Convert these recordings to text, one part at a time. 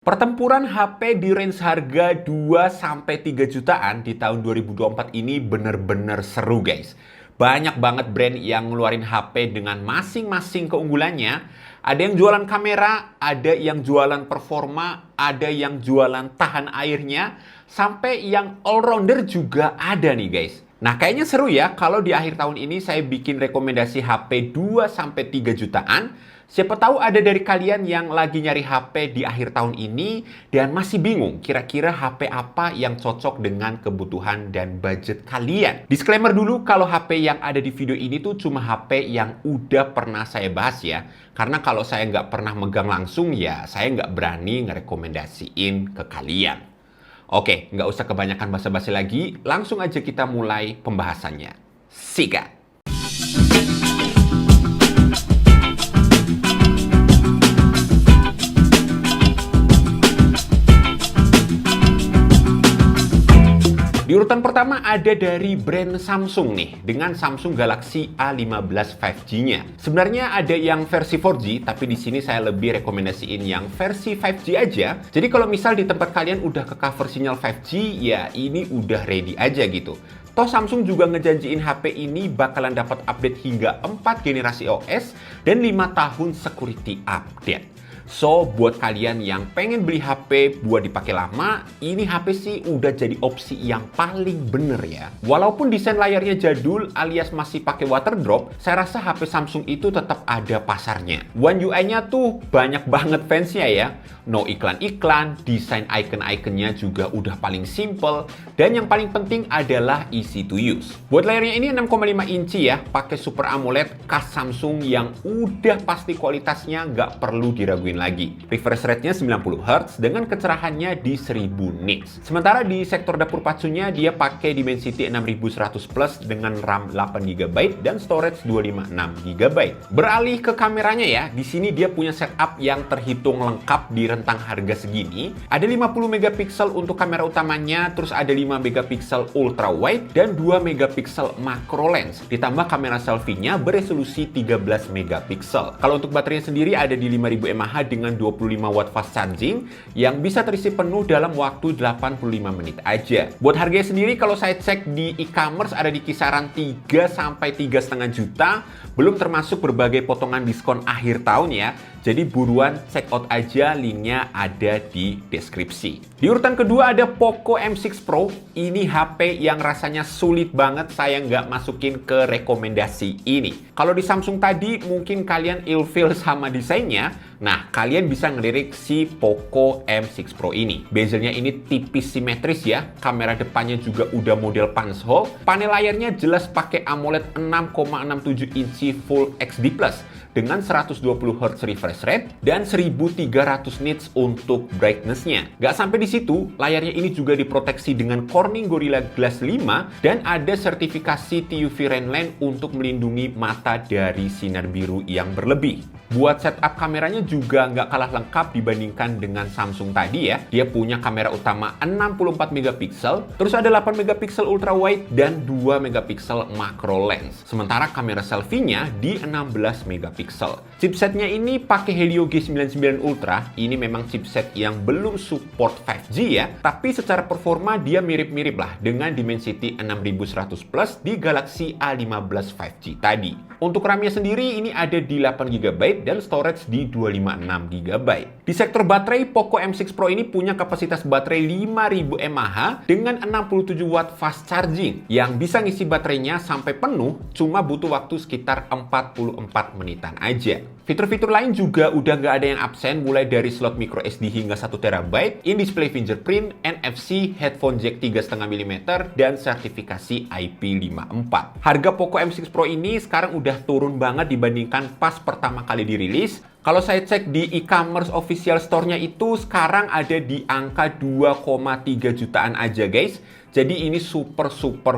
Pertempuran HP di range harga 2-3 jutaan di tahun 2024 ini bener-bener seru guys. Banyak banget brand yang ngeluarin HP dengan masing-masing keunggulannya. Ada yang jualan kamera, ada yang jualan performa, ada yang jualan tahan airnya, sampai yang all-rounder juga ada nih guys. Nah, kayaknya seru ya kalau di akhir tahun ini saya bikin rekomendasi HP 2-3 jutaan. Siapa tahu ada dari kalian yang lagi nyari HP di akhir tahun ini dan masih bingung kira-kira HP apa yang cocok dengan kebutuhan dan budget kalian. Disclaimer dulu kalau HP yang ada di video ini tuh cuma HP yang udah pernah saya bahas ya. Karena kalau saya nggak pernah megang langsung ya saya nggak berani ngerekomendasiin ke kalian. Oke, nggak usah kebanyakan basa-basi lagi, langsung aja kita mulai pembahasannya. Sikat! Di urutan pertama ada dari brand Samsung nih, dengan Samsung Galaxy A15 5G-nya. Sebenarnya ada yang versi 4G, tapi di sini saya lebih rekomendasiin yang versi 5G aja. Jadi kalau misal di tempat kalian udah ke cover sinyal 5G, ya ini udah ready aja gitu. Toh Samsung juga ngejanjiin HP ini bakalan dapat update hingga 4 generasi OS dan 5 tahun security update. So, buat kalian yang pengen beli HP buat dipakai lama, ini HP sih udah jadi opsi yang paling bener ya. Walaupun desain layarnya jadul alias masih pakai water drop, saya rasa HP Samsung itu tetap ada pasarnya. One UI-nya tuh banyak banget fansnya ya. No iklan-iklan, desain icon-iconnya juga udah paling simple, dan yang paling penting adalah easy to use. Buat layarnya ini 6,5 inci ya, pakai Super AMOLED khas Samsung yang udah pasti kualitasnya nggak perlu diraguin lagi. Refresh rate-nya 90 Hz dengan kecerahannya di 1000 nits. Sementara di sektor dapur pacunya dia pakai Dimensity 6100 Plus dengan RAM 8GB dan storage 256GB. Beralih ke kameranya ya, di sini dia punya setup yang terhitung lengkap di rentang harga segini. Ada 50MP untuk kamera utamanya, terus ada 5MP ultra wide dan 2MP macro lens. Ditambah kamera selfie-nya beresolusi 13MP. Kalau untuk baterainya sendiri ada di 5000 mAh dengan 25 watt fast charging yang bisa terisi penuh dalam waktu 85 menit aja. Buat harganya sendiri kalau saya cek di e-commerce ada di kisaran 3-3,5 juta, belum termasuk berbagai potongan diskon akhir tahun ya. Jadi buruan check out aja, linknya ada di deskripsi. Di urutan kedua ada Poco M6 Pro. Ini HP yang rasanya sulit banget saya nggak masukin ke rekomendasi ini. Kalau di Samsung tadi mungkin kalian ilfeel sama desainnya. Nah, kalian bisa ngelirik si Poco M6 Pro ini. Bezelnya ini tipis simetris ya. Kamera depannya juga udah model punch hole. Panel layarnya jelas pakai AMOLED 6,67 inci Full HD+. Dengan 120 Hz refresh rate dan 1300 nits untuk brightness-nya. Gak sampai di situ, layarnya ini juga diproteksi dengan Corning Gorilla Glass 5 dan ada sertifikasi TUV Rainland untuk melindungi mata dari sinar biru yang berlebih. Buat setup kameranya juga nggak kalah lengkap dibandingkan dengan Samsung tadi ya. Dia punya kamera utama 64MP, terus ada 8MP ultra wide dan 2MP macro lens. Sementara kamera selfie-nya di 16MP. Chipsetnya ini pakai Helio G99 Ultra. Ini memang chipset yang belum support 5G ya, tapi secara performa dia mirip-mirip lah dengan Dimensity 6100 Plus di Galaxy A15 5G tadi. Untuk RAM-nya sendiri ini ada di 8GB dan storage di 256GB. Di sektor baterai, Poco M6 Pro ini punya kapasitas baterai 5000 mAh dengan 67 watt fast charging yang bisa ngisi baterainya sampai penuh cuma butuh waktu sekitar 44 menitan aja. Fitur-fitur lain juga udah nggak ada yang absen, mulai dari slot micro SD hingga 1TB, in-display fingerprint, NFC, headphone jack 3,5mm, dan sertifikasi IP54. Harga Poco M6 Pro ini sekarang udah turun banget dibandingkan pas pertama kali dirilis. Kalau saya cek di e-commerce official store-nya itu sekarang ada di angka 2,3 jutaan aja guys. Jadi ini super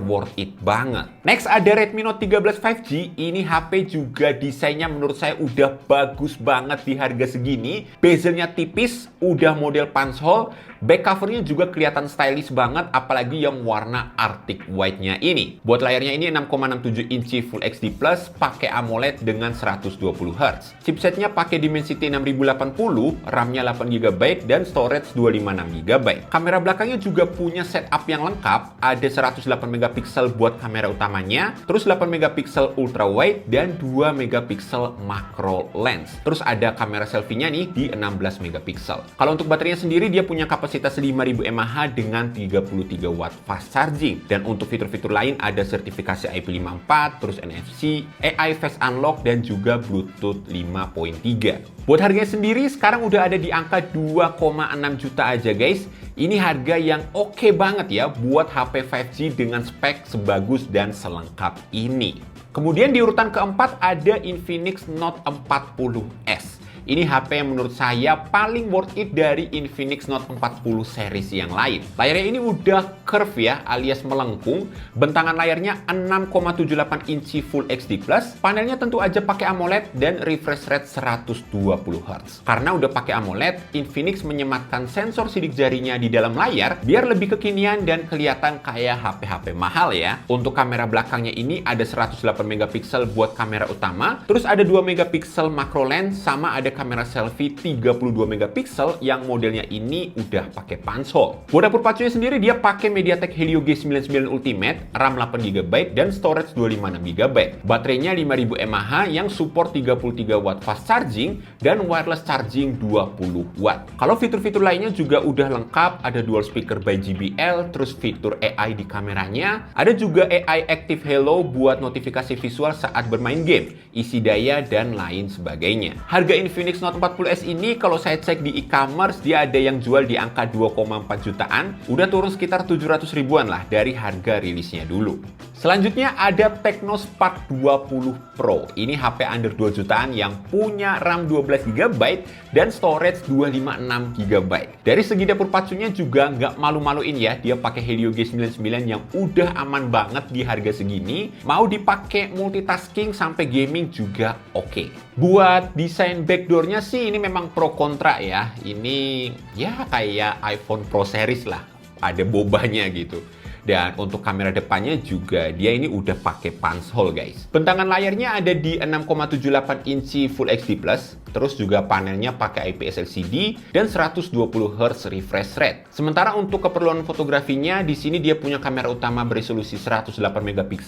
worth it banget. Next ada Redmi Note 13 5G. Ini HP juga desainnya menurut saya udah bagus banget di harga segini. Bezelnya tipis, udah model punch hole. Back covernya juga kelihatan stylish banget, apalagi yang warna Arctic White-nya ini. Buat layarnya ini 6,67 inci Full HD+, pakai AMOLED dengan 120 Hz. Chipsetnya pakai Dimensity 6080, RAM-nya 8GB dan storage 256GB. Kamera belakangnya juga punya setup yang lengkap, ada 108MP buat kamera utamanya, terus 8MP ultra wide dan 2MP macro lens. Terus ada kamera selfie-nya nih di 16MP. Kalau untuk baterainya sendiri dia punya kapasitas 5000 mAh dengan 33 watt fast charging. Dan untuk fitur-fitur lain ada sertifikasi IP54, terus NFC, AI Face Unlock dan juga Bluetooth 5.3. Buat harganya sendiri sekarang udah ada di angka 2,6 juta aja guys. Ini harga yang oke banget ya buat HP 5G dengan spek sebagus dan selengkap ini. Kemudian di urutan keempat ada Infinix Note 40S. Ini HP yang menurut saya paling worth it dari Infinix Note 40 series yang lain. Layarnya ini udah curve ya, alias melengkung. Bentangan layarnya 6,78 inci Full HD+. Panelnya tentu aja pakai AMOLED dan refresh rate 120 Hz. Karena udah pakai AMOLED, Infinix menyematkan sensor sidik jarinya di dalam layar biar lebih kekinian dan kelihatan kayak HP-HP mahal ya. Untuk kamera belakangnya ini ada 108MP buat kamera utama, terus ada 2MP macro lens, sama ada kamera selfie 32MP yang modelnya ini udah pakai punch hole. Buat dapur pacunya sendiri dia pakai MediaTek Helio G99 Ultimate, RAM 8GB dan storage 256GB. Baterainya 5000 mAh yang support 33 watt fast charging dan wireless charging 20 watt. Kalau fitur-fitur lainnya juga udah lengkap, ada dual speaker by JBL, terus fitur AI di kameranya, ada juga AI Active Halo buat notifikasi visual saat bermain game, isi daya dan lain sebagainya. Harga Infinix Note 40S ini kalau saya cek di e-commerce dia ada yang jual di angka 2,4 jutaan, udah turun sekitar 700 ribuan lah dari harga rilisnya dulu. Selanjutnya ada Tecno Spark 20 Pro. Ini HP under 2 jutaan yang punya RAM 12GB dan storage 256GB. Dari segi dapur pacunya juga nggak malu-maluin ya, dia pakai Helio G99 yang udah aman banget di harga segini. Mau dipakai multitasking sampai gaming juga oke. Buat desain backdoornya sih ini memang pro kontra ya. Ini ya kayak iPhone Pro series lah, ada bobanya gitu. Dan untuk kamera depannya juga dia ini udah pakai punch hole guys. Bentangan layarnya ada di 6,78 inci Full HD+, terus juga panelnya pakai IPS LCD dan 120 Hz refresh rate. Sementara untuk keperluan fotografinya di sini dia punya kamera utama beresolusi 108MP,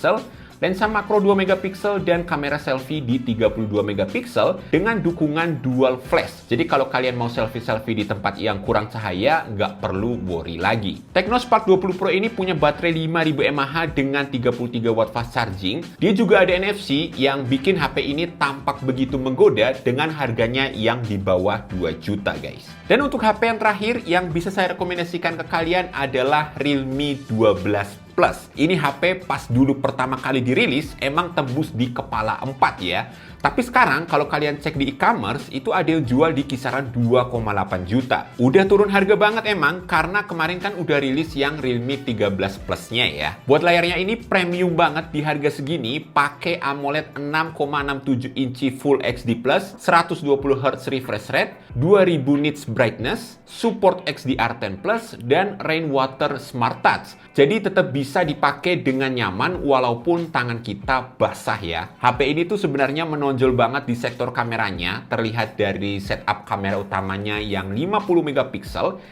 lensa makro 2MP dan kamera selfie di 32MP dengan dukungan dual flash. Jadi kalau kalian mau selfie-selfie di tempat yang kurang cahaya, nggak perlu worry lagi. Tecno Spark 20 Pro ini punya baterai 5000 mAh dengan 33 watt fast charging. Dia juga ada NFC yang bikin HP ini tampak begitu menggoda dengan harganya yang di bawah 2 juta guys. Dan untuk HP yang terakhir yang bisa saya rekomendasikan ke kalian adalah Realme 12 Plus. Ini HP pas dulu pertama kali dirilis emang tembus di kepala 4 ya. Tapi sekarang kalau kalian cek di e-commerce itu ada yang jual di kisaran 2,8 juta. Udah turun harga banget emang karena kemarin kan udah rilis yang Realme 13 Plus-nya ya. Buat layarnya ini premium banget di harga segini, pakai AMOLED 6,67 inci Full HD+, 120 Hz refresh rate, 2000 nits brightness, support XDR10+, dan Rainwater Smart Touch. Jadi tetap bisa dipakai dengan nyaman walaupun tangan kita basah ya. HP ini tuh sebenarnya menonjol banget di sektor kameranya, terlihat dari setup kamera utamanya yang 50MP.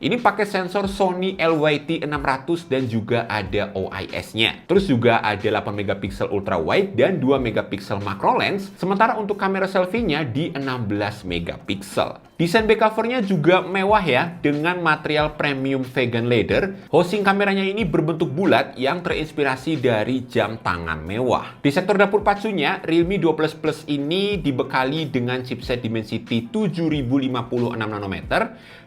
Ini pakai sensor Sony LYT600 dan juga ada OIS-nya. Terus juga ada 8MP ultra wide dan 2MP macro lens, sementara untuk kamera selfie-nya di 16MP. Desain back covernya juga mewah ya, dengan material premium vegan leather. Housing kameranya ini berbentuk bulat yang terinspirasi dari jam tangan mewah. Di sektor dapur pacunya, Realme 12 Plus ini dibekali dengan chipset Dimensity 7056nm,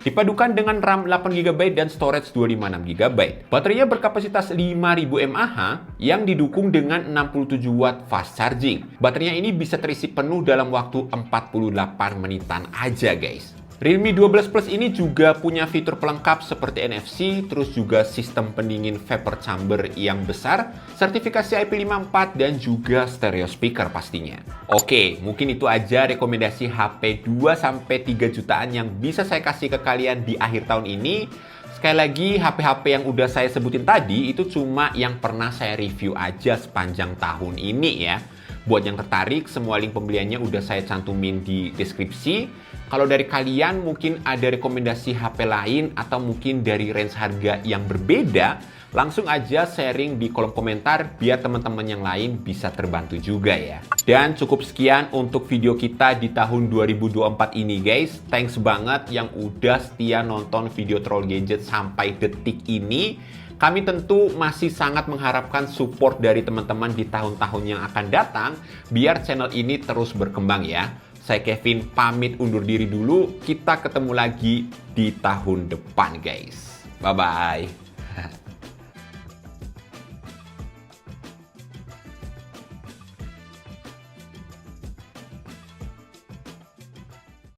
dipadukan dengan RAM 8GB dan storage 256GB. Baterainya berkapasitas 5000 mAh yang didukung dengan 67 watt fast charging. Baterainya ini bisa terisi penuh dalam waktu 48 menitan aja guys. Realme 12 Plus ini juga punya fitur pelengkap seperti NFC, terus juga sistem pendingin vapor chamber yang besar, sertifikasi IP54 dan juga stereo speaker pastinya. Oke, mungkin itu aja rekomendasi HP 2-3 jutaan yang bisa saya kasih ke kalian di akhir tahun ini. Sekali lagi, HP-HP yang udah saya sebutin tadi itu cuma yang pernah saya review aja sepanjang tahun ini ya. Buat yang tertarik, semua link pembeliannya udah saya cantumin di deskripsi. Kalau dari kalian mungkin ada rekomendasi HP lain atau mungkin dari range harga yang berbeda, langsung aja sharing di kolom komentar biar teman-teman yang lain bisa terbantu juga ya. Dan cukup sekian untuk video kita di tahun 2024 ini guys. Thanks banget yang udah setia nonton video Troll Gadget sampai detik ini. Kami tentu masih sangat mengharapkan support dari teman-teman di tahun-tahun yang akan datang biar channel ini terus berkembang ya. Saya Kevin pamit undur diri dulu. Kita ketemu lagi di tahun depan guys. Bye-bye.